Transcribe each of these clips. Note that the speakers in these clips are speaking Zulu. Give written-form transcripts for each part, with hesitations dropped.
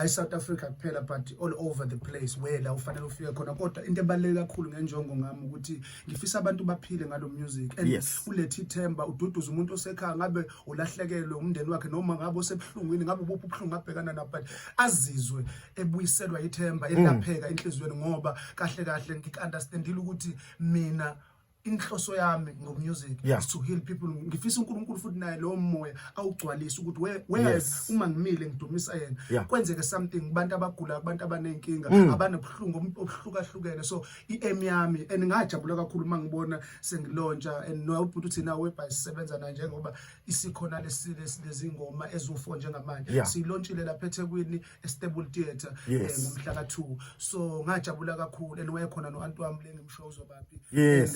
South Africa kuphela but all over the place where la ufanele ufike khona kodwa into ebaluleke kakhulu ngenjongo ngami ukuthi ngifisa abantu baphile ngalo music and ulethi ithemba ududuza umuntu osekhaya ngabe ulahlekelwe umndeni wakhe noma ngabe osebhlungwini ngabe ubuphi ubhlungu abhekana nabo but azizwe ebuyiselwa ithemba elapheka enhlizweni ngoba kahle kahle ngikunderstandile ukuthi mina inhloso yami ngomusic is to heal people. Ngifisa uNkulunkulu futhi naye lo moya awugcwalisa ukuthi where uma ngimile ngidumisa yena kwenzeke something kubantu abagula kubantu abanenkinga abanebuhlungu obuhlukahlukene so iaim yami and ngajabula kakhulu mangibona sengilontsha and no ukuthi uthi nawe bayisebenza na njengoba isikhona lezi ngoma ezo4 njengamanje silonchile lapha eThekwini eStable Theatre ngomhla ka2 so ngajabula kakhulu and wayekhona noantu wami lengimshozo bapi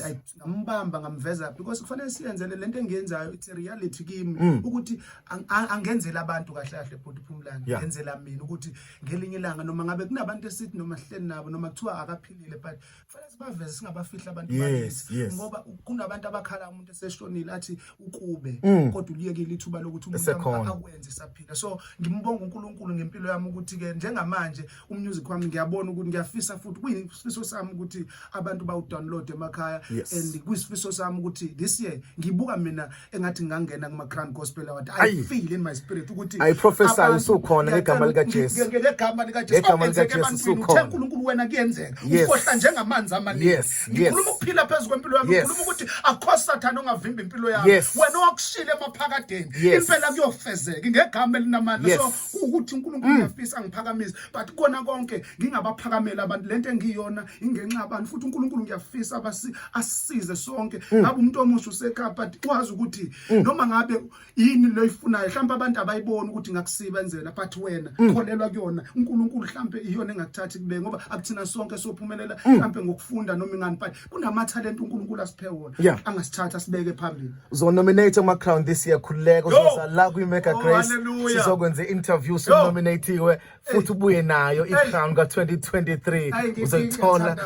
and ngambamba ngamveza because kufanele siyenzele lento engiyenzayo it's a reality kimi ukuthi angenzela abantu kahle kahle bhuti Phumlani ngenzela mina ukuthi ngelinye ilanga noma ngabe kunabantu esithi noma sihleli nabo noma kuthiwa akaphilile but kufanele sibaveze singabafihla abantu bakithi ngoba kunabantu abakhala umuntu eseshonile athi ukube kodwa uliyekile ithuba lokuthi umuntu akwenze saphila so ngimbonga uNkulunkulu ngempilo yami ukuthi ke njengamanje umusic wami ngiyabona ukuthi ngiyafisa futhi kuyisifiso sami ukuthi abantu bawudownload emakhaya and kuyisifiso sami ukuthi this year ngibuka mina engathi ngangena kuma Crown Gospel Award I feel in my spirit ukuthi I prophesy usukhona ngegama lika Jesu ngegama lika Jesu uNkulunkulu wena kuyenzeka ukhohla njengamanzi amaningi ngikhuluma ukuphila phezulu kwempilo yami ngikhuluma ukuthi akho sathana ongavimba impilo yami wena wakushila emaphakadeni impela kuyofezeka ngegama elinamandla so ukuthi uNkulunkulu uyafisa ngiphakamisa but kona konke ngingabaphakamela abantu lento engiyona ingenxa abantu futhi uNkulunkulu ngiyafisa asize sonke ngabe umuntu omusha usekhaya but wazi ukuthi noma ngabe yini loyifunayo mhlawumbe abantu abayibona ukuthi ngakusebenzela but wena kholelwa kuyona uNkulunkulu mhlawumbe iyona engakuthathi kube ngoba akuthina sonke sophumelela mhlawumbe ngokufunda noma ingani but kunamatalent uNkulunkulu asiphe wona angasithatha sibeke phambili uzonominate ama crown this year khuleka uzoza la ku Mega Grace sizokwenza interview sonominateiwe futhi ubuye nayo iCrown ka2023 uzothola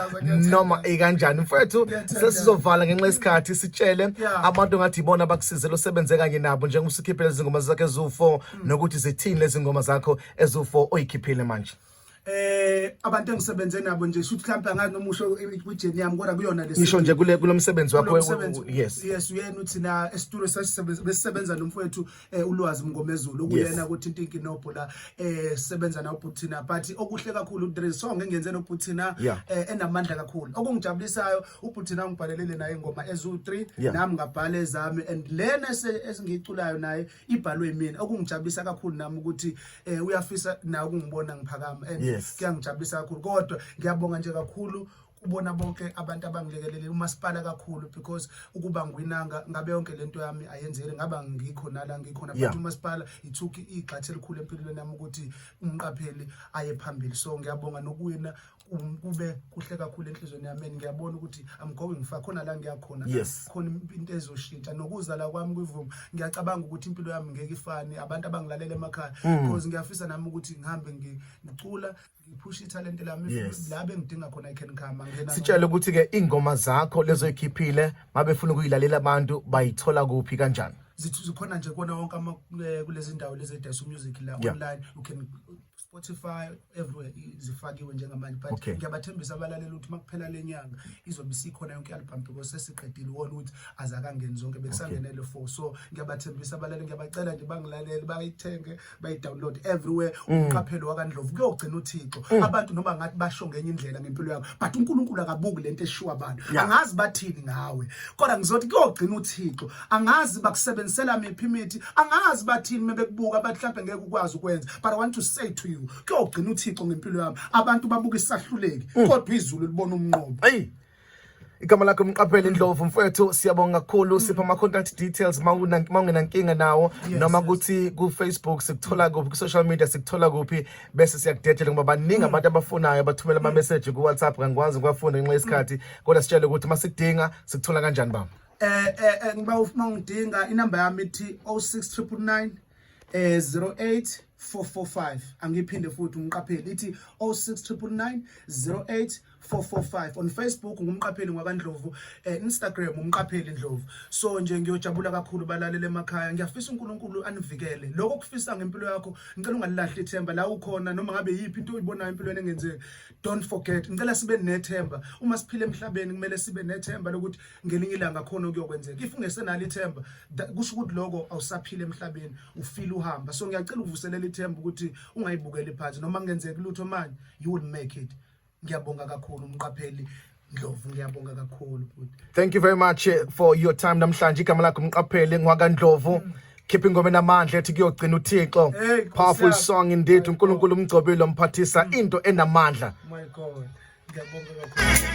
noma ikanjani mfethu sesizovala ngenxa yesikhathi sitshele abantu ngathi ibona bakusize lo sebenze kanye nabo njengoba usikhiphele izingoma zakhe ezu4 nokuthi zithini lezi ngoma zakho ezu4 oyikhiphile manje abantu engisebenze nabo nje futhi mhlawumbe angazi noma usho kwijeni yami kodwa kuyona lesi ngisho nje kulo msebenzi wakho yes uyena uthi na estudio sasisebenza nomfowethu ulwazi Mngomezulu okuyena ukuthi intinkinobho la sebenza nawo Buthina but okuhle kakhulu there is song engenze no Buthina enamandla kakhulu okungijabulisayo uButhina ngibhalelele naye ingoma ezu3 nami ngabhala ezami and lena esingiculayo naye ibhalwe yimina okungijabulisa kakhulu nami ukuthi uyafisa na ukungibona ngiphakama and kuyangijabulisa kakhulu kodwa ngiyabonga nje kakhulu ubona bonke abantu abangilekelele umasipala kakhulu because ukuba ngwinanga ngabe yonke lento yami ayenzele ngaba ngikho nala ngikhona but umasipala ithuki igxathe elikhulu empilweni yami ukuthi Mqapheli aye phambili so ngiyabonga nokuwina kube kuhle kakhulu enhlizweni yami ngiyabona ukuthi I'm going far khona la ngiyakhona khona into ezoshintsha nokuza la kwami kwiVuma ngiyacabanga ukuthi impilo yami ngeke ifane abantu abangilalela emakhaya because ngiyafisa nami ukuthi ngihambe ngicula ngiphusha italent lami la bengidinga khona I can come ngena sitshela ukuthi ke ingoma zakho lezo ekhiphile mabe ufuna ukuyilalela abantu bayithola kuphi kanjani zikhona nje kona wonke kulezi ndawo lezi dance music la online you can Spotify everywhere zifakiwe njengamanje but ngiyabathembisa abalaleli ukuthi makuphela lenyanga izobe sikhona yonke album because sesiqedile wona ukuthi azakangeni zonke bekusangenele 4 so ngiyabathembisa abalaleli ngiyabacela nje bangilalele bayithenge bayidownload everywhere Mqapheli wakandlovu kuyogcina uThixo abantu noma ngathi basho ngenye indlela ngempilo yakho but uNkulunkulu akabuki lento eshiwa abantu angazi bathini ngawe kodwa ngizothi kuyogcina uThixo angazi bakusebenzisela mephi imithi angazi bathini mebekubuka bathi mhlawumbe ngeke ukwazi ukwenza but I want to say to you kuyogcina uThixo ngempilo yami abantu babuka isahluleki kodwa izulu libona umnqobo igama lakho Mqapheli Ndlovu mfethu siyabonga kakhulu sipha ama contact details mawunenkinga nawo noma ukuthi ku Facebook sikuthola kuphi ku social media sikuthola kuphi bese siyakudedela ngoba baningi abantu abafunayo bathumela ama message ku WhatsApp ngikwazi ngwafunda ngenxa yesikhathi kodwa sitshele ukuthi masikudinga sikuthola kanjani baba ngiba ufuna ungidinga inamba yami ithi 06999 08 445 angiphinde futhi Mqapheli ithi 06999 08445 on Facebook ngumqapheli ngwakandlovu Instagram umqapheli Ndlovu. So nje ngiyojabula kakhulu balalele emakhaya ngiyafisa uNkulunkulu anivikele lokho kufisa ngempilo yakho ngicela ungalilahli ithemba la ukhona noma ngabe yiphi into uyibonayo empilweni engenzeki don't forget ngicela sibe nethemba uma siphila emhlabeni kumele sibe nethemba lokuthi ngelinye ilanga khona okuyokwenzeka if ungesenalo ithemba kusho ukuthi lokho awusaphila emhlabeni ufila uhamba so ngiyacela uvuselela ithemba ukuthi ungayibukeli phansi noma kungenzeka lutho manje you will make it. Ngiyabonga kakhulu Mqapheli Ndlovu ngiyabonga kakhulu. Thank you very much for your time namhlanje igama lakho Mqapheli ngwakandlovu. Keep ingoma enamandla ethi kuyogcina uThixo. Powerful song indeed uNkulunkulu umgcobile umphathisa into enamandla. My God. Ngiyabonga kakhulu.